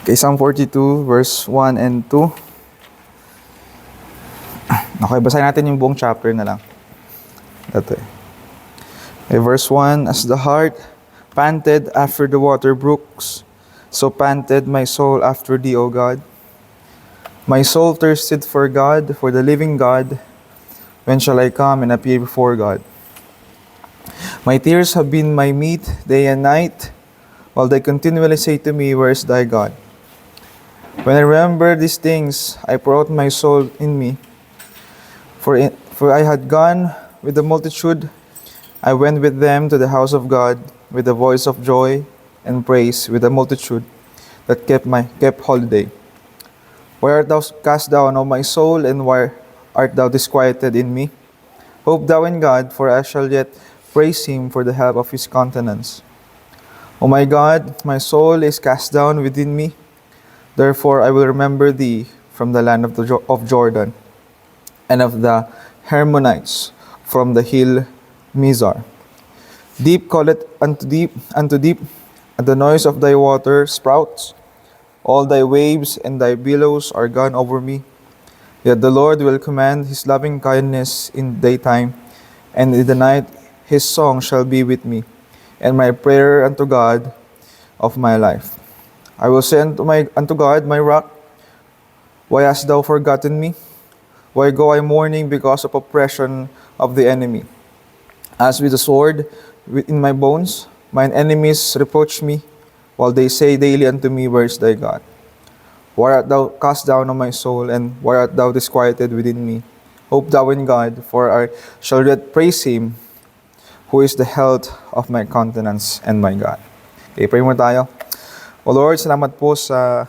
Okay, Psalm 42, verse 1 and 2. Okay, basahin natin yung buong chapter na lang. Ito eh. Okay, verse 1, as the heart panted after the water brooks, so panted my soul after thee, O God. My soul thirsted for God, for the living God. When shall I come and appear before God? My tears have been my meat day and night, while they continually say to me, where is thy God? When I remember these things, I pour out my soul in me. For I had gone with the multitude, I went with them to the house of God, with the voice of joy and praise, with the multitude that kept holiday. Why art thou cast down, O my soul, and why art thou disquieted in me? Hope thou in God, for I shall yet praise him for the help of his countenance. O my God, my soul is cast down within me. Therefore I will remember thee from the land of Jordan, and of the Hermonites from the hill Mizar. Deep calleth unto deep, and the noise of thy water sprouts. All thy waves and thy billows are gone over me. Yet the Lord will command his loving kindness in daytime, and in the night his song shall be with me, and my prayer unto God of my life. I will say unto God, my rock, why hast thou forgotten me? Why go I mourning because of oppression of the enemy? As with a sword in my bones, mine enemies reproach me, while they say daily unto me, where is thy God? Why art thou cast down on my soul, and why art thou disquieted within me? Hope thou in God, for I shall yet praise him, who is the health of my countenance and my God. Okay, pray mo tayo. O Lord, salamat po sa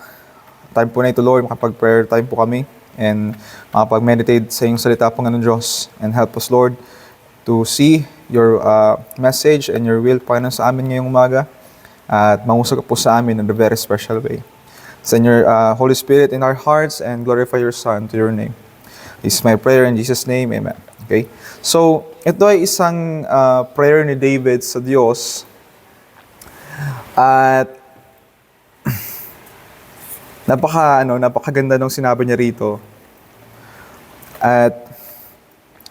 time po na ito, Lord. Makapag-prayer time po kami and makapag-meditate sa iyong salita, Panginoon Diyos. And help us, Lord, to see your message and your will, Panginoon, sa amin ngayong umaga. At mangusap po sa amin in a very special way. Send your Holy Spirit in our hearts and glorify your Son to your name. This is my prayer in Jesus' name. Amen. Okay? So, ito ay isang prayer ni David sa Diyos. At napakaganda nung sinabi niya rito. At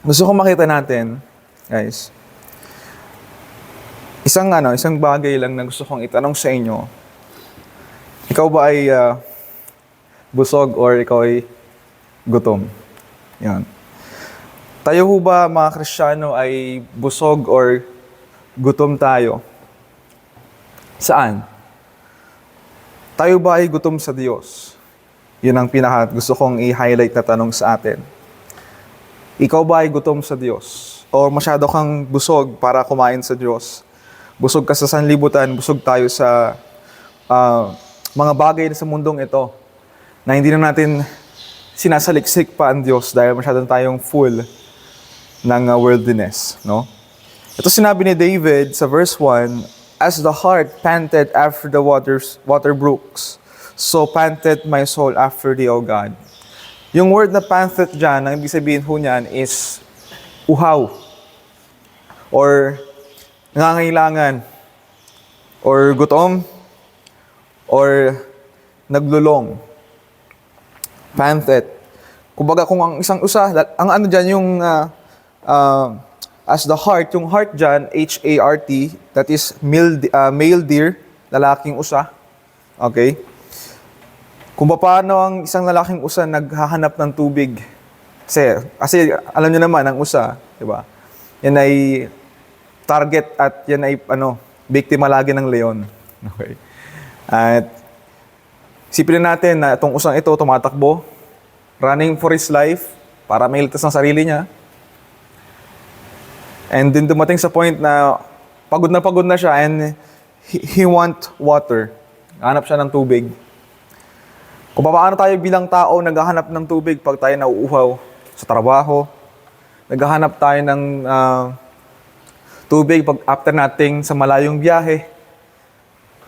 gusto kong makita natin, guys, isang bagay lang na gusto kong itanong sa inyo. Ikaw ba ay busog or ikaw ay gutom? Yan. Tayo ho ba, mga Kristiyano, ay busog or gutom tayo? Saan? Tayo ba ay gutom sa Diyos? Yun ang gusto kong i-highlight na tanong sa atin. Ikaw ba ay gutom sa Diyos? O masyado kang busog para kumain sa Diyos? Busog ka sa sanlibutan, busog tayo sa mga bagay sa mundong ito na hindi na natin sinasaliksik pa ang Diyos dahil masyado tayong full ng worldliness. No? Ito sinabi ni David sa verse 1, as the heart panted after the water brooks, so panted my soul after thee, O God. Yung word na panted dyan, ang ibig sabihin ho niyan is uhaw, or nangangailangan, or gutom, or naglulong. Panted. Kumbaga kung ang isang ang ano dyan yung as the heart, yung heart dyan, H-A-R-T, that is male deer, lalaking usa. Okay? Kung paano ang isang lalaking usa naghahanap ng tubig. Kasi alam niyo naman, ang usa, di ba? Yan ay target at yan ay biktima lagi ng leon. Okay? At isipin natin na itong usang ito tumatakbo, running for his life, para mailigtas ng sarili niya. And then dumating sa point na pagod na siya and he want water. Hanap siya ng tubig. Kung paano tayo bilang tao naghahanap ng tubig pag tayo nauuhaw sa trabaho, naghahanap tayo ng tubig pag after nating sa malayong biyahe.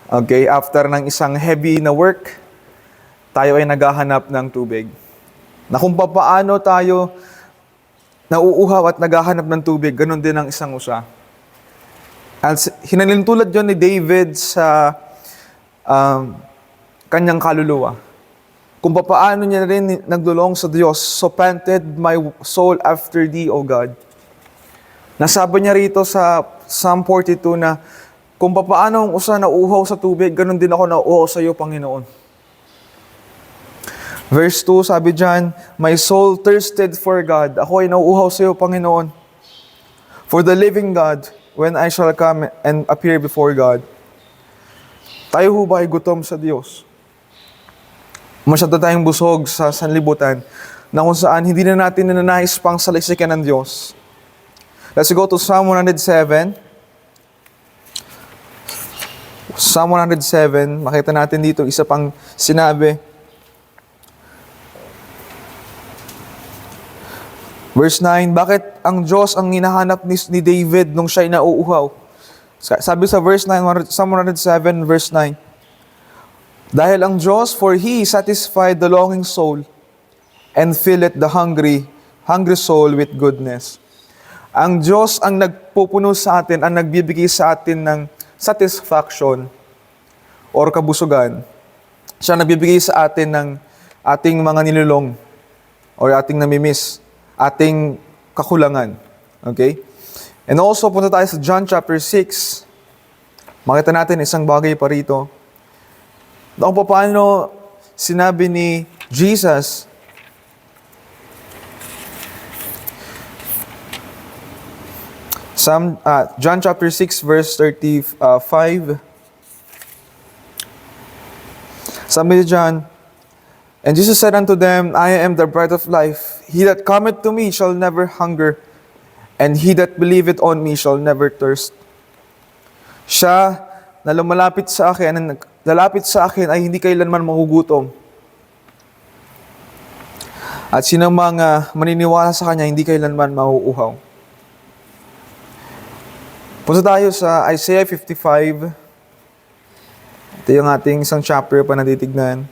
Okay, after ng isang heavy na work, tayo ay naghahanap ng tubig. Na kung paano tayo nauuhaw at naghahanap ng tubig, ganun din ang isang usa. At hinalintulad yun ni David sa kanyang kaluluwa. Kung papaano niya rin naglulong sa Diyos, so panted my soul after thee, O God. Nasabi niya rito sa Psalm 42 na, kung papaano ang usa nauuhaw sa tubig, ganun din ako nauuhaw sa iyo, Panginoon. Verse 2, sabi dyan, my soul thirsted for God. Ako ay nauuhaw sa iyo, Panginoon. For the living God, when I shall come and appear before God. Tayo ho ba ay gutom sa Diyos? Masyado tayong busog sa sanlibutan na kung saan hindi na natin nananais pang salisikan ng Diyos. Let's go to Psalm 107. Psalm 107, makita natin dito isa pang sinabi. Verse 9, bakit ang Diyos ang hinahanap ni David nung siya'y nauuhaw? Sabi sa verse 9, Psalm 107, verse 9, dahil ang Diyos, for He satisfied the longing soul and filleth the hungry soul with goodness. Ang Diyos ang nagpupuno sa atin, ang nagbibigay sa atin ng satisfaction or kabusugan. Siya nagbibigay sa atin ng ating mga nilulong or ating namimiss, ating kakulangan. Okay? And also, punta tayo sa John chapter 6. Makita natin isang bagay pa rito. Kung paano sinabi ni Jesus, John chapter 6 verse 35. Sabi ni John, and Jesus said unto them, I am the bread of life. He that cometh to me shall never hunger, and he that believeth on me shall never thirst. Siya na lumalapit sa akin, lalapit sa akin ay hindi kailanman magugutom. At sino mga maniniwala sa Kanya, hindi kailanman mauuhaw. Punta tayo sa Isaiah 55. Ito yung ating isang chapter pa na titignan.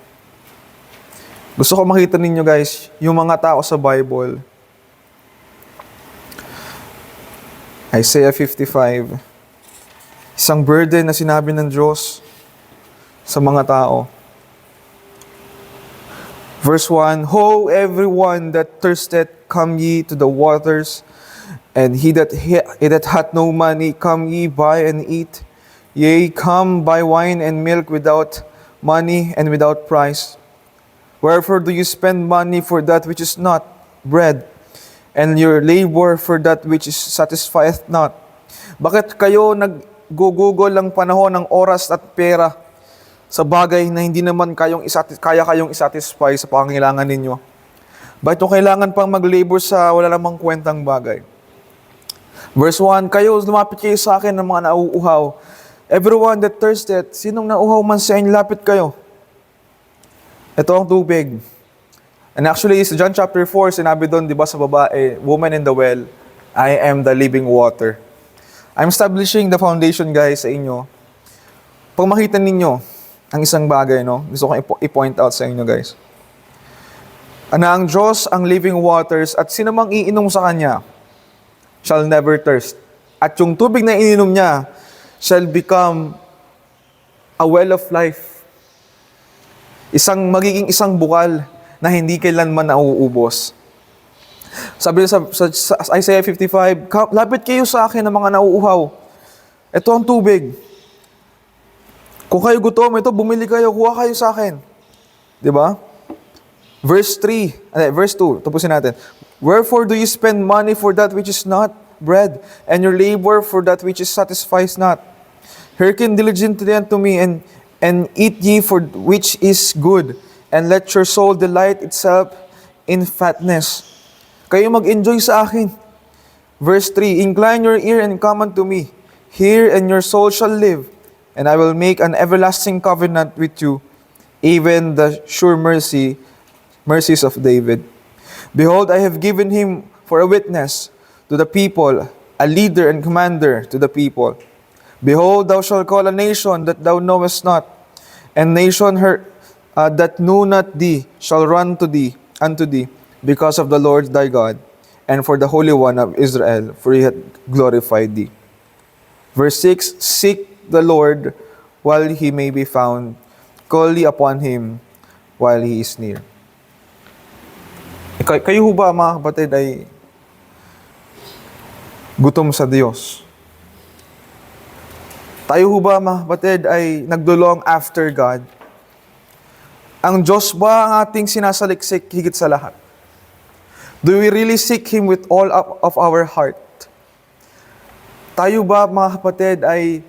Gusto ko makita ninyo guys, yung mga tao sa Bible. Isaiah 55. Isang burden na sinabi ng Diyos sa mga tao. Verse 1, ho, everyone that thirsteth, come ye to the waters, and he that hath no money, come ye buy and eat. Yea, come buy wine and milk without money and without price. Wherefore do you spend money for that which is not bread, and your labor for that which is satisfieth not? Bakit kayo naggugugol ang panahon ng oras at pera sa bagay na hindi naman kaya kayong isatisfy sa pangangailangan ninyo? Bakit yung kailangan pang mag-labor sa wala namang kwentang bagay? Verse 1, lumapit kayo sa akin ng mga nauuhaw. Everyone that thirsteth, sinong nauuhaw man sa inyo, lapit kayo. Ito ang tubig. And actually, sa John chapter 4, sinabi doon, di ba sa babae, woman in the well, I am the living water. I'm establishing the foundation, guys, sa inyo. Pag makita ninyo ang isang bagay, no, gusto kong i-point out sa inyo, guys. Na ang Diyos ang living waters at sino mang iinom sa Kanya shall never thirst. At yung tubig na ininom niya shall become a well of life. Magiging isang bukal na hindi kailanman nauubos. Sabi sa Isaiah 55, lapit kayo sa akin ng mga nauuhaw. Ito ang tubig. Kung kayo gutom, ito, bumili kayo, kuha kayo sa akin. Diba? Verse 2, tapusin natin. Wherefore do you spend money for that which is not bread, and your labor for that which is satisfies not? Hearken diligently unto me, and eat ye for which is good, and let your soul delight itself in fatness. Kayo mag-enjoy sa akin. Verse 3, incline your ear and come unto me. Hear, and your soul shall live, and I will make an everlasting covenant with you, even the sure mercies of David. Behold, I have given him for a witness to the people, a leader and commander to the people. Behold, thou shalt call a nation that thou knowest not, and nation that knew not thee shall run unto thee, because of the Lord thy God, and for the Holy One of Israel, for he hath glorified thee. Verse 6, seek the Lord while he may be found, Call ye upon Him while He is near. Kayo ho ba, mga kapatid, ay gutom sa Diyos? Tayo ho ba, mga kapatid, ay nagdulong after God? Ang Diyos ba ang ating sinasaliksik higit sa lahat? Do we really seek Him with all of our heart? Tayo ba, mga kapatid, ay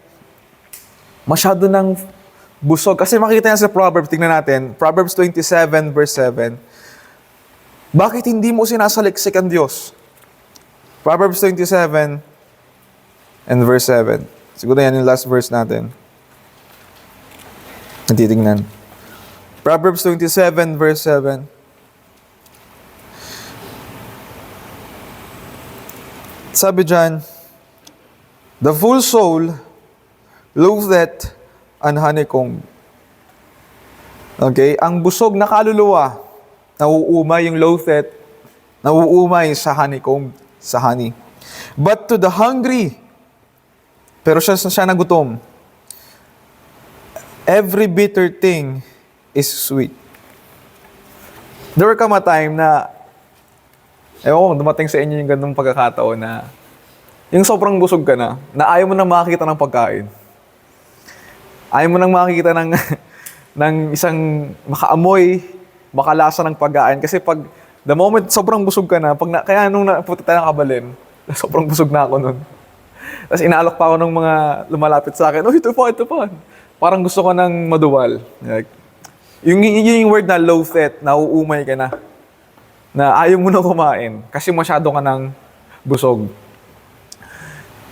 masyado ng busog? Kasi makita yan sa Proverbs, tingnan natin. Proverbs 27, verse 7. Bakit hindi mo sinasaliksik ang Diyos? Proverbs 27 and verse 7. Siguro yan yung last verse natin. Titingnan. Proverbs 27, verse 7. Sabi dyan, the full soul loatheth an honeycomb. Okay? Ang busog na kaluluwa, nauumay yung loatheth, nauumay sa honeycomb, sa honey. But to the hungry, pero siya na gutom, every bitter thing is sweet. There will come a time na, dumating sa inyo yung ganung pagkakataon na yung sobrang busog ka na ayaw mo nang makakita ng pagkain. Ayaw mo nang makakita ng, ng isang makaamoy, makalasa ng pagkain. Kasi pag, the moment sobrang busog ka na, kaya nung napunta tayo ng Kabalin, sobrang busog na ako nun. Tapos inaalok pa ako ng mga lumalapit sa akin, ito pa. Parang gusto ko ng maduwal. Like, yung word na loatheth, nauumay ka na ayaw mo na kumain kasi masyado ka ng busog.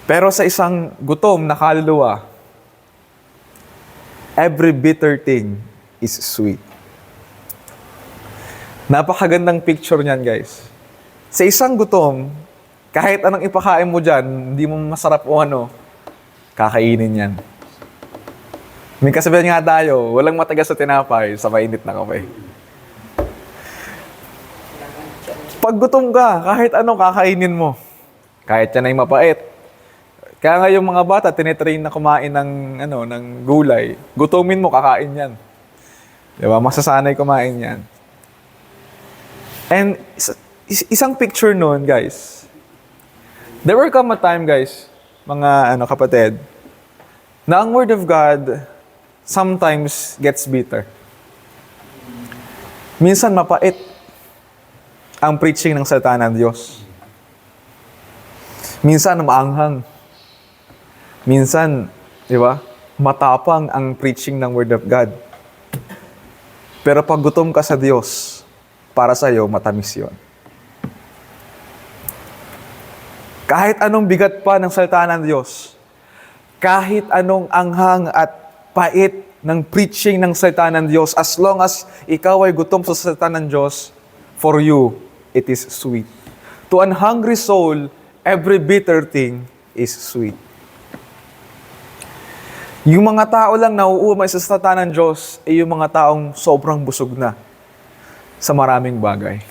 Pero sa isang gutom na kaluluwa, every bitter thing is sweet. Napakagandang picture niyan, guys. Sa isang gutom, kahit anong ipakain mo dyan, hindi mo masarap o kakainin yan. May kasabihan nga tayo, walang matagas sa tinapay, sa mainit na kape. Pag gutom ka, kahit ano kakainin mo. Kahit yan ay mapait. Kaya nga yung mga bata, tinetrain na kumain ng gulay. Gutumin mo, kakain yan. Diba? Masasanay kumain yan. And isang picture nun, guys. There will come a time, guys, mga kapatid, na ang Word of God sometimes gets bitter. Minsan mapait ang preaching ng salita ng Diyos. Minsan maanghang. Minsan, di ba, matapang ang preaching ng Word of God. Pero pag gutom ka sa Diyos, para sa iyo, matamis yun. Kahit anong bigat pa ng salita ng Diyos, kahit anong anghang at pait ng preaching ng salita ng Diyos, as long as ikaw ay gutom sa salita ng Diyos, for you, it is sweet. To an hungry soul, every bitter thing is sweet. Yung mga tao lang nauumay sa salita ng Diyos ay yung mga taong sobrang busog na sa maraming bagay.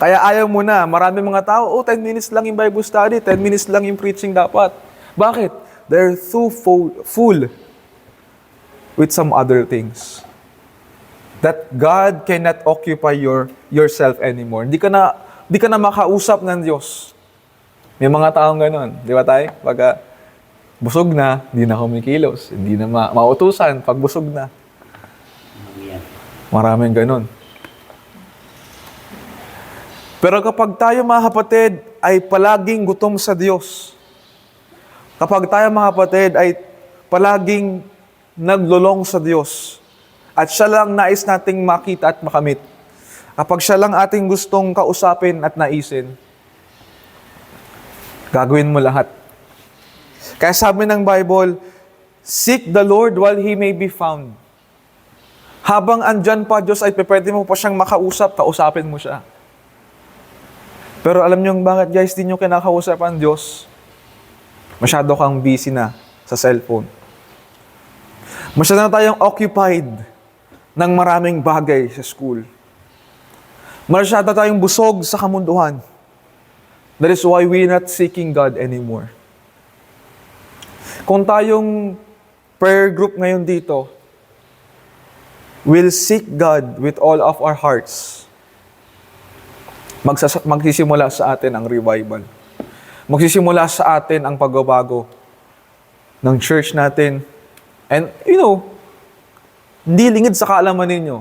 Kaya ayaw mo na, maraming mga tao, 10 minutes lang yung Bible study, 10 minutes lang yung preaching dapat. Bakit? They're too full with some other things. That God cannot occupy yourself anymore. Hindi ka na makausap ng Diyos. May mga taong ganon. Di ba tayo? Pagka busog na, hindi na kumikilos. Hindi na mautusan pag busog na. Maraming ganon. Pero kapag tayo, mga kapatid, ay palaging gutom sa Diyos, kapag tayo, mga kapatid, ay palaging naglulong sa Diyos, at siya lang nais nating makita at makamit, kapag siya lang ating gustong kausapin at naisin, gagawin mo lahat. Kaya sabi ng Bible, seek the Lord while He may be found. Habang andyan pa Diyos, ay pwede mo pa siyang makausap, kausapin mo siya. Pero alam niyo bakit, guys, di niyo kinakausap ang Diyos? Masyado kang busy na sa cellphone. Masyado na tayong occupied ng maraming bagay sa school. Masyado tayong busog sa kamunduhan. That is why we're not seeking God anymore. Kung tayong prayer group ngayon dito, will seek God with all of our hearts, magsisimula sa atin ang revival. Magsisimula sa atin ang pagbabago ng church natin. And, hindi lingid sa kaalaman ninyo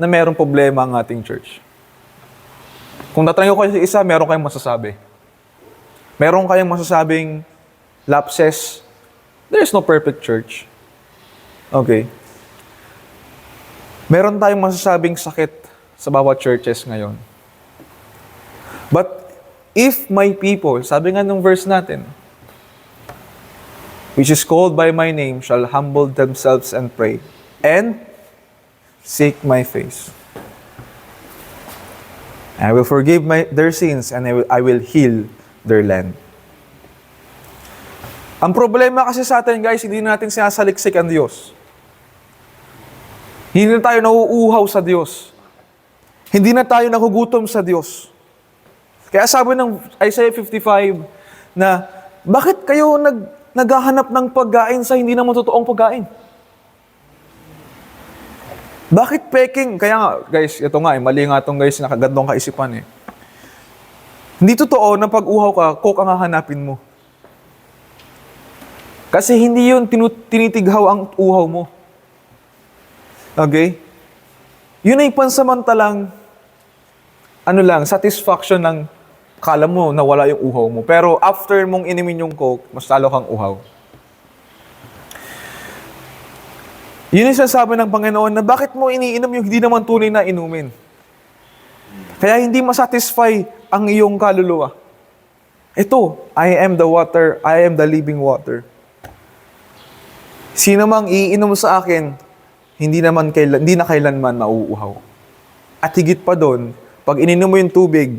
na mayroong problema ang ating church. Kung tatanungin ko kayo sa isa, meron kayong masasabi. Meron kayong masasabing lapses. There is no perfect church. Okay? Meron tayong masasabing sakit sa bawat churches ngayon. But if my people, sabi nga ng verse natin, which is called by my name, shall humble themselves and pray, and seek my face, I will forgive their sins, and I will heal their land. Ang problema kasi sa atin, guys, hindi natin sinasaliksik ang Diyos. Hindi na tayo nauuhaw sa Diyos. Hindi na tayo nagugutom sa Diyos. Kaya sabi ng Isaiah 55 na, bakit kayo naghahanap ng pagkain sa hindi naman totoong pagkain? Bakit peking? Kaya nga, guys, ito nga, mali nga itong guys, nakagandong kaisipan eh. Hindi totoo na pag-uhaw ka, coke ang hahanapin mo. Kasi hindi yun tinitighaw ang uhaw mo. Okay? Yun ay pansamantalang, satisfaction ng kala mo na wala yung uhaw mo. Pero after mong inumin yung coke, mas lalo kang uhaw. Yun yung sinasabi ng Panginoon na bakit mo iniinom yung hindi naman tunay na inumin. Kaya hindi masatisfy ang iyong kaluluwa. Ito, I am the water, I am the living water. Sino mang iinom sa akin, hindi na kailanman mauuhaw. At higit pa doon, pag ininom mo yung tubig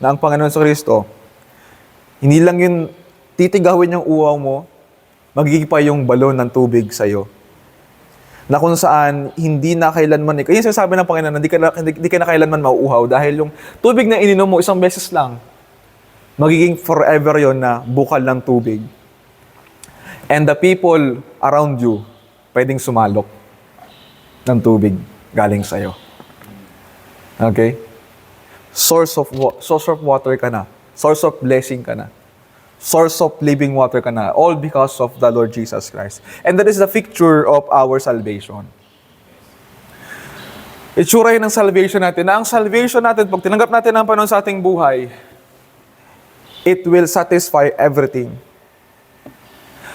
na ang Panginoon sa Kristo, hindi lang yung titigawin yung uhaw mo, magiging pa yung balon ng tubig sa'yo. Na kung saan, hindi na kailanman, yung sinasabi ng Panginoon, hindi ka na kailanman mauuhaw dahil yung tubig na ininom mo isang beses lang, magiging forever yon na bukal ng tubig. And the people around you, pwedeng sumalok ng tubig galing sa'yo. Okay? Source of water ka na. Source of blessing ka na. Source of living water ka na. All because of the Lord Jesus Christ. And that is the picture of our salvation. Itsura yun ng salvation natin. Na ang salvation natin, pag tinanggap natin ang Panginoon sa ating buhay, it will satisfy everything.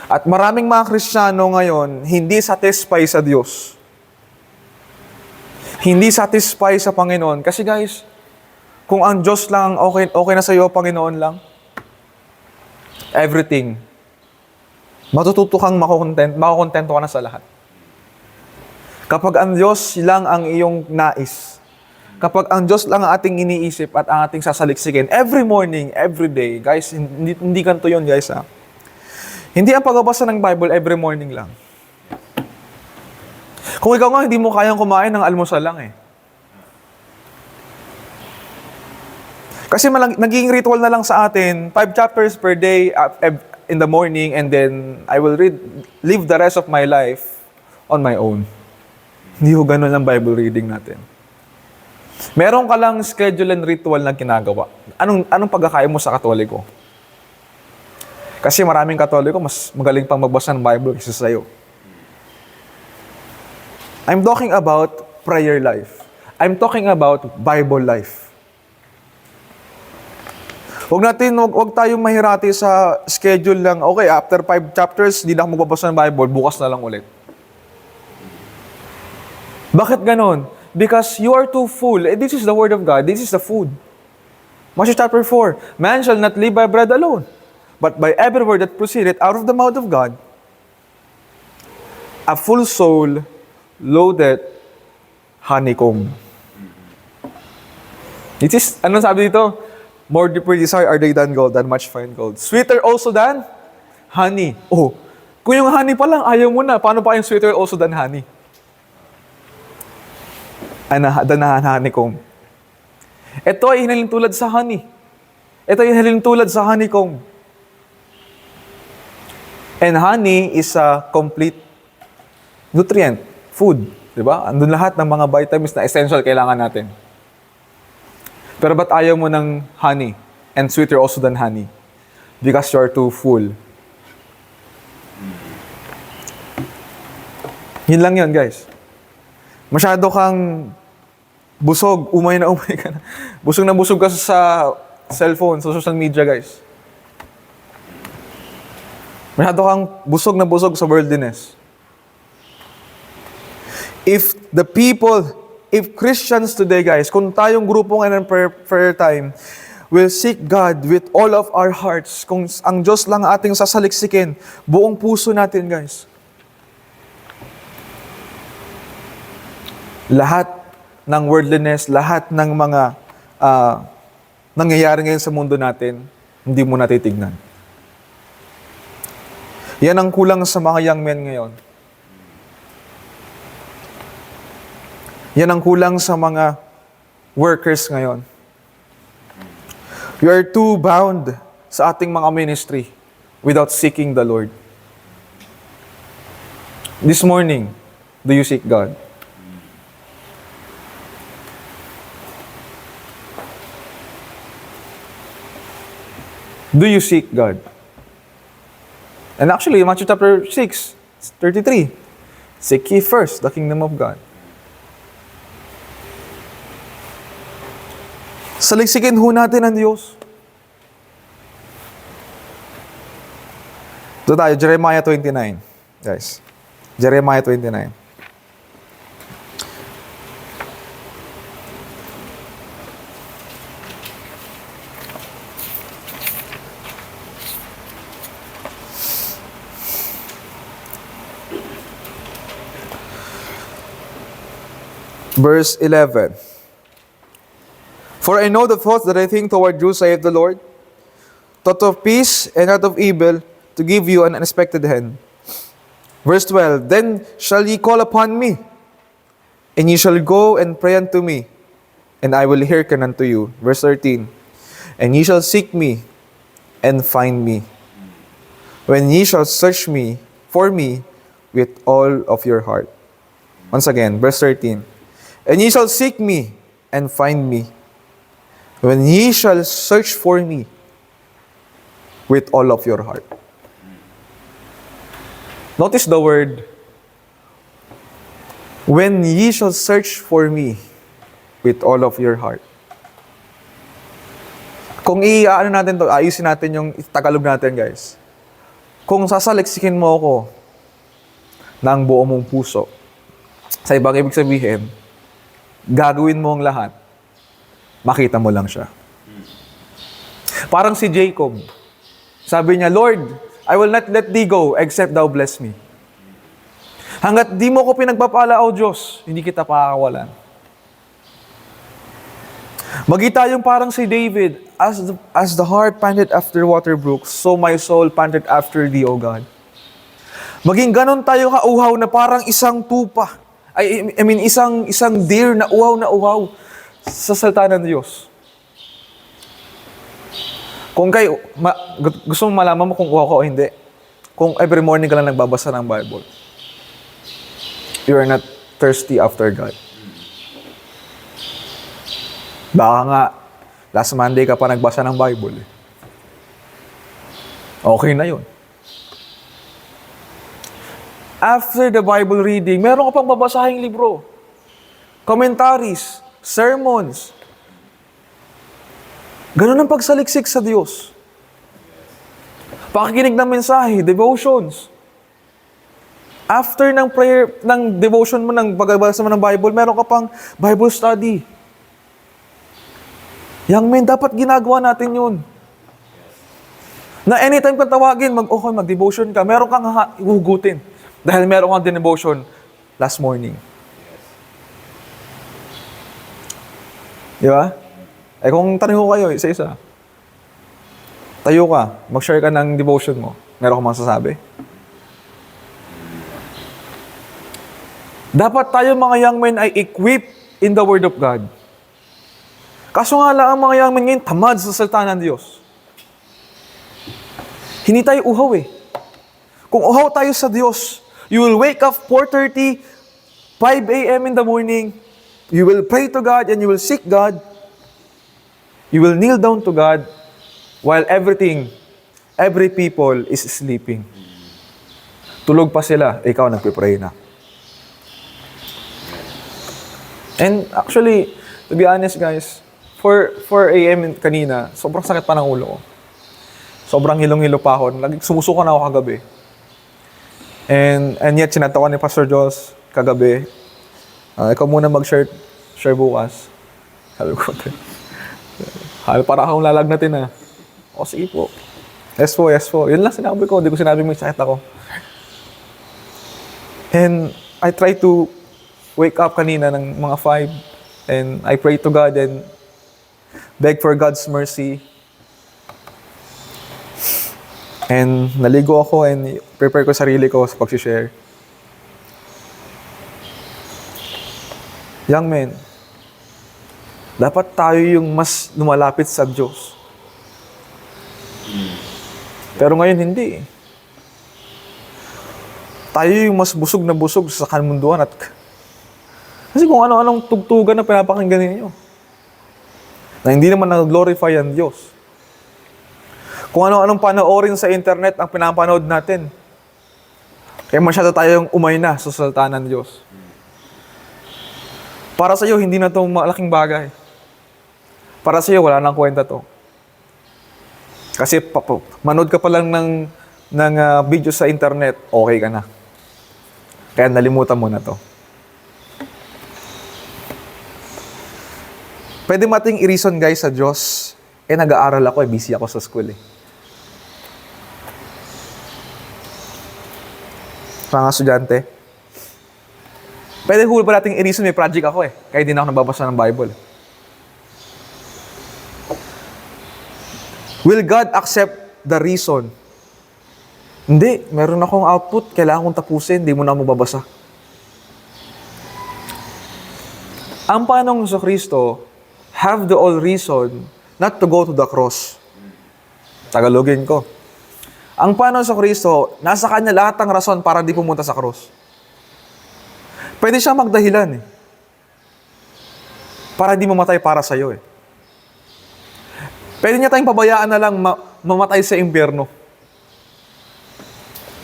At maraming mga Kristiyano ngayon, hindi satisfy sa Diyos. Hindi satisfy sa Panginoon. Kasi guys, kung ang Diyos lang okay na sa iyo, Panginoon lang, everything, matututo kang makukontento ka na sa lahat. Kapag ang Diyos lang ang iyong nais, kapag ang Diyos lang ang ating iniisip at ang ating sasaliksikin, every morning, every day, guys, hindi ganito yun, guys, ha? Hindi ang pagbabasa ng Bible every morning lang. Kung ikaw nga, hindi mo kayang kumain ng almusal lang eh. Kasi naging ritual na lang sa atin, 5 chapters per day in the morning, and then I will live the rest of my life on my own. Hindi ko ganun ang Bible reading natin. Meron ka lang schedule and ritual na ginagawa. Anong pagkakain mo sa Katoliko? Kasi maraming Katoliko, mas magaling pang magbasa ng Bible kaysa sa'yo. I'm talking about prayer life. I'm talking about Bible life. Huwag tayong mahirati sa schedule lang. Okay, after 5 chapters, hindi na ako magbabasa ng Bible, bukas na lang ulit. Bakit ganon? Because you are too full. This is the Word of God. This is the food. Matthew chapter 4, man shall not live by bread alone, but by every word that proceedeth out of the mouth of God. A full soul loaded honeycomb. Anong sabi dito? More deeply desired are they than gold, than much fine gold. Sweeter also than honey. Oh, kung yung honey pa lang, ayaw mo na. Paano pa yung sweeter also than honey? Than honeycomb. Ito ay hinalin tulad sa honey. Ito ay hinalin tulad sa honeycomb. And honey is a complete nutrient, food Di ba? Andun lahat ng mga vitamins na essential kailangan natin. Pero ba't ayaw mo ng honey? And sweeter also than honey? Because you're too full. Yun lang yun, guys. Masyado kang busog, umay ka na. Busog na busog ka sa cellphone, sa social media, guys. Masyado kang busog na busog sa worldliness. If Christians today, guys, kung tayong grupo ngayon ng prayer time, will seek God with all of our hearts, kung ang Diyos lang ating sasaliksikin, buong puso natin, guys. Lahat ng worldliness, lahat ng mga nangyayari ngayon sa mundo natin, hindi mo natitignan. Yan ang kulang sa mga young men ngayon. Yan ang kulang sa mga workers ngayon. We are too bound sa ating mga ministry without seeking the Lord. This morning, do you seek God? Do you seek God? And actually, Matthew chapter 6, 33, seek ye first the kingdom of God. Saliksikin ho natin ang Diyos. Ito tayo, Jeremiah 29. Guys, Jeremiah 29. Verse 11. For I know the thoughts that I think toward you, saith the Lord, thought of peace and not of evil, to give you an unexpected end. Verse 12. Then shall ye call upon me, and ye shall go and pray unto me, and I will hearken unto you. Verse 13. And ye shall seek me, and find me, when ye shall search me for me with all of your heart. Once again, verse 13. And ye shall seek me, and find me, when ye shall search for me with all of your heart. Notice the word, when ye shall search for me with all of your heart. Kung ayusin natin yung Tagalog natin, guys. Kung sasaliksikin mo ako ng buo mong puso, sa ibang ibig sabihin, gagawin mo ang lahat, makita mo lang siya. Parang si Jacob. Sabi niya, Lord, I will not let thee go except thou bless me. Hanggat di mo ko pinagpapala, O Diyos, hindi kita pakakawalan. Magi tayong parang si David, as the heart panted after water brooks, so my soul panted after thee, O God. Maging ganon tayo kauhaw na parang isang tupa. Isang deer na uhaw sa salita ng Diyos. Kung gusto mong malaman mo kung uhaw ka o hindi, kung every morning ka lang nagbabasa ng Bible, you are not thirsty after God. Baka nga, last Monday ka pa nagbasa ng Bible. Okay na yun. After the Bible reading, meron ka pang babasahing libro. Commentaries, sermons. Ganun ang pagsaliksik sa Diyos. Pakikinig ng mensahe, devotions. After ng prayer, ng devotion mo, ng pagbabasa mo ng Bible, meron ka pang Bible study. Young men, dapat ginagawa natin yun. Na anytime kang tawagin, mag-devotion ka, meron kang hugutin. Dahil meron kang devotion last morning. Di ba? Kung tanong ko kayo, isa-isa. Tayo ka, mag-share ka ng devotion mo. Meron kang masasabi? Dapat tayo mga young men ay equipped in the Word of God. Kaso nga lang ang mga young men ngayon, tamad sa salita ng Diyos. Hindi tayo uhaw eh. Kung uhaw tayo sa Diyos, you will wake up 4:30 5 a.m. in the morning, you will pray to God and you will seek God. You will kneel down to God while every people is sleeping. Tulog pa sila, ikaw nagpipray na. And actually, to be honest guys, 4 a.m. kanina, sobrang sakit pa ng ulo ko. Sobrang hilong-hilo pa ako. Sumusuka na ako kagabi. And yet, sinata ko ni Pastor Joss kagabi. Ikaw muna mag-share bukas. Sabi ko, para akong lalagnatin na. O, sige po. Yes po. Yun lang sinabi ko. Hindi ko sinabi may sakit ako. And I try to wake up kanina ng mga 5. And I pray to God and beg for God's mercy. And naligo ako and prepare ko sarili ko sa pag-share. Young men, dapat tayo yung mas lumalapit sa Diyos. Pero ngayon hindi. Tayo yung mas busog na busog sa kamunduan at kasi kung ano-anong tugtugan na pinapakinggan ninyo na hindi naman nag-glorify ang Diyos. Kung ano-anong panoorin sa internet ang pinapanood natin. Kaya masyado tayong umay na sa salita ng Diyos. Para sa iyo, hindi na ito malaking bagay. Para sa iyo, wala nang kwenta to. Kasi manood ka pa lang ng video sa internet, okay ka na. Kaya nalimutan mo na to. Pwede mating i-reason guys sa Diyos, nag-aaral ako, busy ako sa school Mga estudyante. Pwede huli pa natin i-reason, may project ako kaya di na ako nababasa ng Bible. Will God accept the reason? Hindi, meron akong output, kailangan kong tapusin, di mo na mababasa. Ang Panginoong Kristo have the all reason not to go to the cross. Tagalogin ko. Ang Panginoong Kristo, nasa Kanya lahat ng rason para di pumunta sa cross. Pwede siya magdahilan para di mamatay para sa'yo Pwede niya tayong pabayaan na lang mamatay sa impyerno.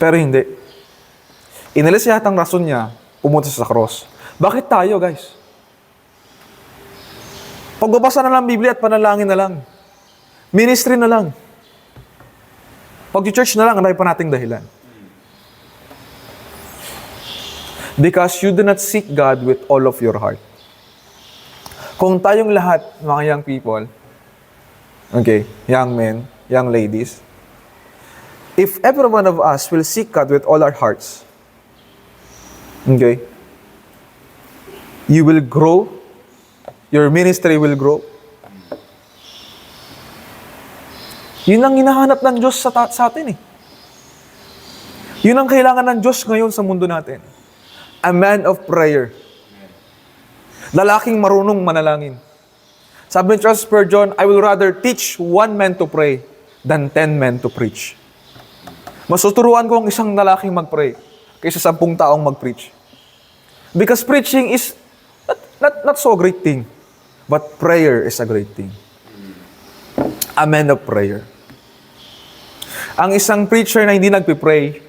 Pero hindi. Inalis niya ang rason niya, pumunta sa cross. Bakit tayo, guys? Pagbabasa na lang Biblia at panalangin na lang. Ministry na lang. Pag-church na lang, ang dami pa nating dahilan. Because you do not seek God with all of your heart. Kung tayong lahat, mga young people, young men, young ladies, if every one of us will seek God with all our hearts, you will grow, your ministry will grow. Yun ang hinahanap ng Diyos sa atin Yun ang kailangan ng Diyos ngayon sa mundo natin. A man of prayer. Lalaking marunong manalangin. Sabi ni Charles Spurgeon, I will rather teach 1 man to pray than 10 men to preach. Mas tuturuan ko ang isang lalaking mag-pray kaysa 10 taong mag-preach. Because preaching is not so great thing, but prayer is a great thing. A man of prayer. Ang isang preacher na hindi nagpipray,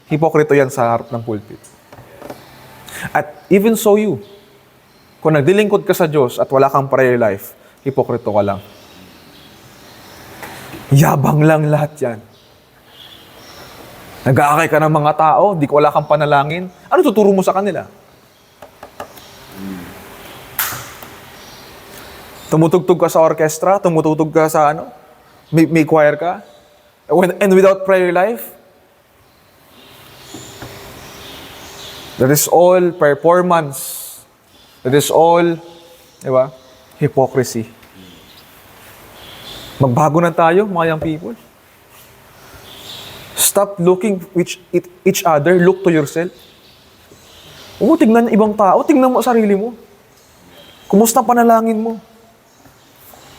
hipokrito yan sa harap ng pulpit. At even so you, kung nagdilingkod ka sa Diyos at wala kang prayer life, hipokrito ka lang. Yabang lang lahat yan. Nag-aakay ka ng mga tao, di ko wala kang panalangin, ano tuturo mo sa kanila? Tumutugtog ka sa orchestra, tumutugtog ka sa may choir ka, and without prayer life, that is all performance. That is all, hypocrisy. Magbago na tayo, mga young people. Stop looking each other. Look to yourself. Huwag mo tignan ibang tao. Tignan mo sarili mo. Kumusta ang panalangin mo?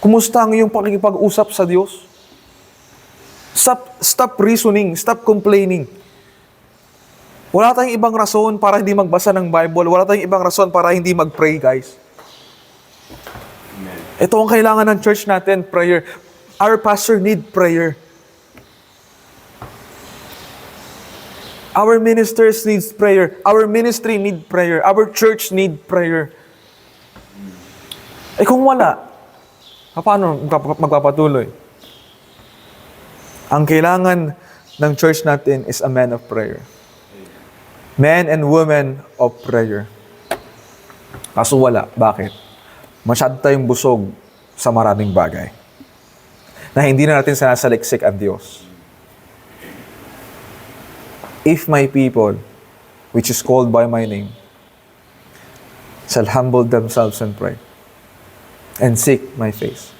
Kumusta ang iyong pakikipag-usap sa Diyos? Stop reasoning. Stop complaining. Wala tayong ibang rason para hindi magbasa ng Bible. Wala tayong ibang rason para hindi mag-pray, guys. Ito ang kailangan ng church natin, prayer. Our pastor need prayer. Our ministers needs prayer. Our ministry need prayer. Our church need prayer. Kung wala, paano magpapatuloy? Ang kailangan ng church natin is a man of prayer. Men and women of prayer. Kaso wala. Bakit? Masyado tayong busog sa maraming bagay na hindi na natin sinasaliksik ang Diyos. If my people, which is called by my name, shall humble themselves and pray, and seek my face,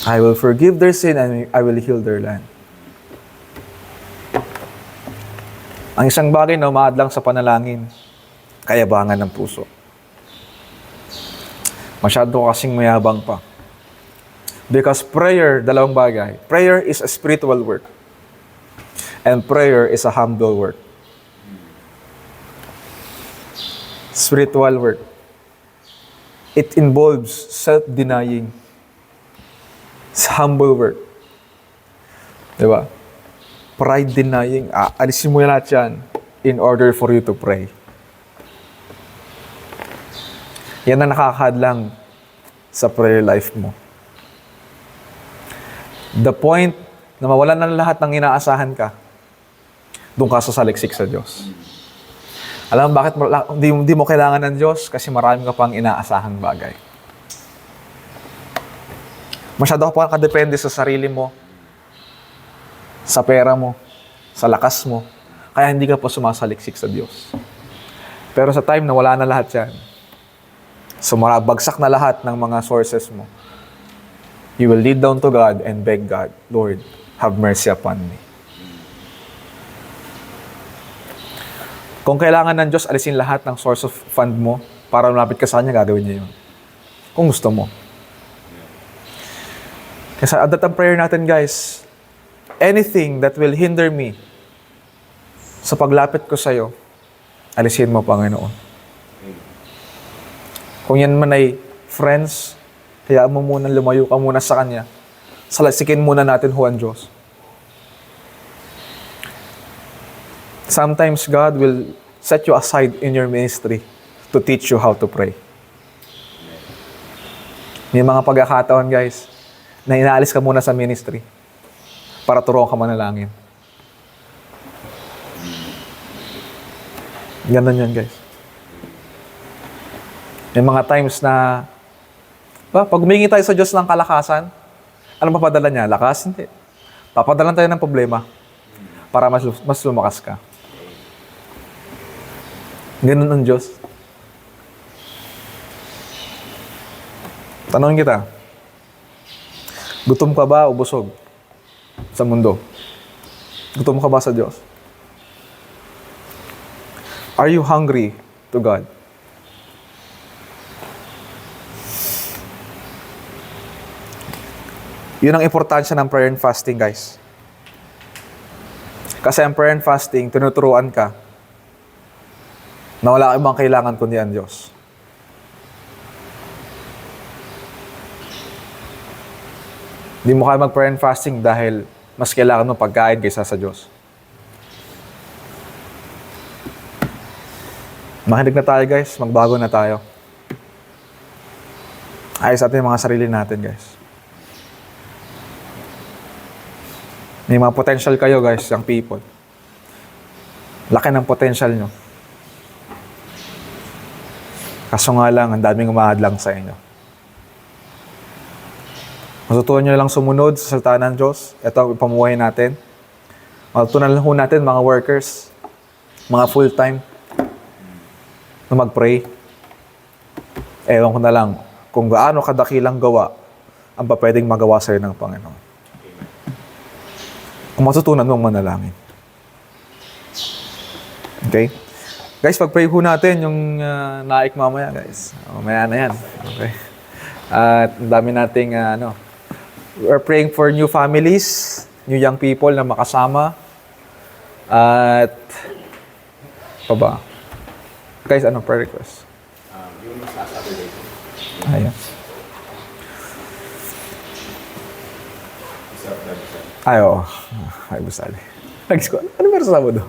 I will forgive their sin and I will heal their land. Ang isang bagay na umaadlang sa panalangin, kayabangan ng puso. Masyado kasing mayabang pa. Because prayer, dalawang bagay. Prayer is a spiritual work. And prayer is a humble work. Spiritual work. It involves self-denying. It's humble work. Diba? Pride denying. Alisin mo lahat yan in order for you to pray. Yan ang nakakahadlang sa prayer life mo. The point na mawalan na lahat ng inaasahan ka, doon ka sasaliksik sa Diyos. Alam mo bakit hindi mo kailangan ng Diyos? Kasi marami ka pang inaasahang bagay. Masyado ka pa kadepende sa sarili mo, sa pera mo, sa lakas mo, kaya hindi ka pa sumasaliksik sa Diyos. Pero sa time na wala na lahat yan, bagsak na lahat ng mga sources mo, you will lead down to God and beg God, Lord, have mercy upon me. Kung kailangan ng Diyos, alisin lahat ng source of fund mo para malapit ka sa Kanya, gagawin niya yun. Kung gusto mo. Kasi adat ang prayer natin, guys, anything that will hinder me sa paglapit ko sa iyo, alisin mo, Panginoon. Kung yan man ay friends, hayaan mo muna, lumayo ka muna sa Kanya. Salasikin muna natin ho ang Diyos. Sometimes God will set you aside in your ministry to teach you how to pray. May mga pagkakataon, guys, na inaalis ka muna sa ministry para turuan ka manalangin. Ganun yan, guys. May mga times na, pag humingi tayo sa Diyos ng kalakasan, ano papadala niya? Lakas? Hindi. Papadalan tayo ng problema para mas lumakas ka. Ganun ang Diyos. Tanongin kita, gutom ka ba o busog sa mundo? Gutom ka ba sa Diyos? Are you hungry to God? Yun ang importansya ng prayer and fasting, guys. Kasi ang prayer and fasting, tinuturuan ka na wala kang ibang kailangan kundi ang Diyos. Hindi mo kaya mag-prayer and fasting dahil mas kailangan mo pagkain kaysa sa Diyos. Makinig na tayo, guys. Magbago na tayo. Ayos natin yung mga sarili natin, guys. May mga potential kayo, guys, yung people. Laki ng potential nyo. Kaso nga lang, ang daming umahadlang sa inyo. Matutunan nyo lang sumunod sa salita ng Diyos. Ito ang pamuhay natin. Matutunan lang natin, mga workers, mga full-time, na mag-pray. Ewan ko na lang kung gaano kadakilang gawa ang pwedeng magawa sa'yo ng Panginoon. Kung matutunan mong manalangin. Okay? Guys, pag-pray ho natin yung naik mamaya, guys. Mamaya na yan. Okay? At ang dami nating, we're praying for new families, new young people na makasama. At, pa ba? Guys, ano prayer request? Yung sa Saturday. Ayan. Isa, Ay, oo. Ay, busali. Ano meron sa Sabado?